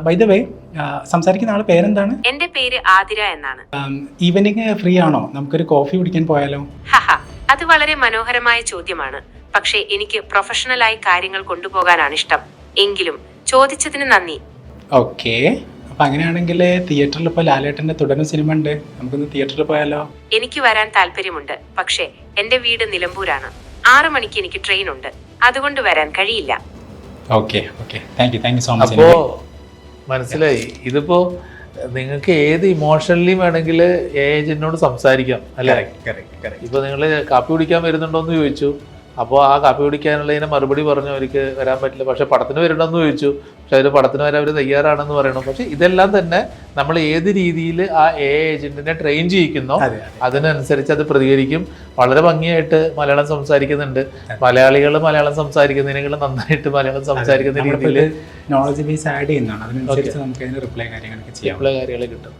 By the way സംസാരിക്കുന്ന ആള് പേരെന്താണ്? എന്റെ പേര് ആതിര എന്നാണ്. ഈവനിങ് ഫ്രീ ആണോ? നമുക്കൊരു കോഫി കുടിക്കാൻ പോയാലോ? ഹഹ, അത് വളരെ മനോഹരമായ ചോദ്യമാണ്. പക്ഷേ എനിക്ക് പ്രൊഫഷണലായി കാര്യങ്ങൾ കൊണ്ടുപോകാനാണ് ഇഷ്ടം. എങ്കിലും ചോദിച്ചതിന് നന്ദി. ഓക്കെ, അപ്പൊ അങ്ങനെയാണെങ്കിൽ തിയേറ്ററിൽ ഇപ്പോൾ ലാലേട്ടന്റെ തുടരും സിനിമ ഉണ്ട്, നമുക്കൊന്ന് തിയേറ്ററിൽ പോയാലോ? എനിക്ക് വരാൻ താല്പര്യമുണ്ട്, പക്ഷേ എന്റെ വീട് നിലമ്പൂരാണ്. 6 മണിക്ക് എനിക്ക് ട്രെയിൻ ഉണ്ട്, അതുകൊണ്ട് വരാൻ കഴിയില്ല. Okay okay, thank you so much. അപ്പോ മനസ്സിലായി. ഇതിപ്പോ നിങ്ങൾക്ക് ഏത് ഇമോഷണലി വേണമെങ്കിൽ ഏജന്റിനോട് സംസാരിക്കാം അല്ലേ? ഇപ്പൊ നിങ്ങൾ കാപ്പി കുടിക്കാൻ വരുന്നുണ്ടോന്ന് ചോദിച്ചു, അപ്പോൾ ആ കാപ്പി കുടിക്കാനുള്ളതിനെ മറുപടി പറഞ്ഞു അവർക്ക് വരാൻ പറ്റില്ല. പക്ഷെ പടത്തിന് വരണമെന്ന് ചോദിച്ചു, പക്ഷെ അവർ പടത്തിന് വരാൻ അവർ തയ്യാറാണെന്ന് പറയണം. പക്ഷെ ഇതെല്ലാം തന്നെ നമ്മൾ ഏത് രീതിയിൽ ആ ഏജന്റിനെ ട്രെയിൻ ചെയ്യിക്കുന്നോ അതിനനുസരിച്ച് അത് പ്രതികരിക്കും. വളരെ ഭംഗിയായിട്ട് മലയാളം സംസാരിക്കുന്നുണ്ട്. മലയാളികൾ മലയാളം സംസാരിക്കുന്നതിനേക്കാളും നന്നായിട്ട് മലയാളം സംസാരിക്കുന്ന രീതിയിൽ നോളജ് ബേസ് ആഡ് ചെയ്യുന്നതാണ്, അതിനനുസരിച്ച് നമുക്ക് അതിന് റിപ്ലൈ കാര്യങ്ങളൊക്കെ ചെയ്യാം, കാര്യങ്ങൾ കിട്ടും.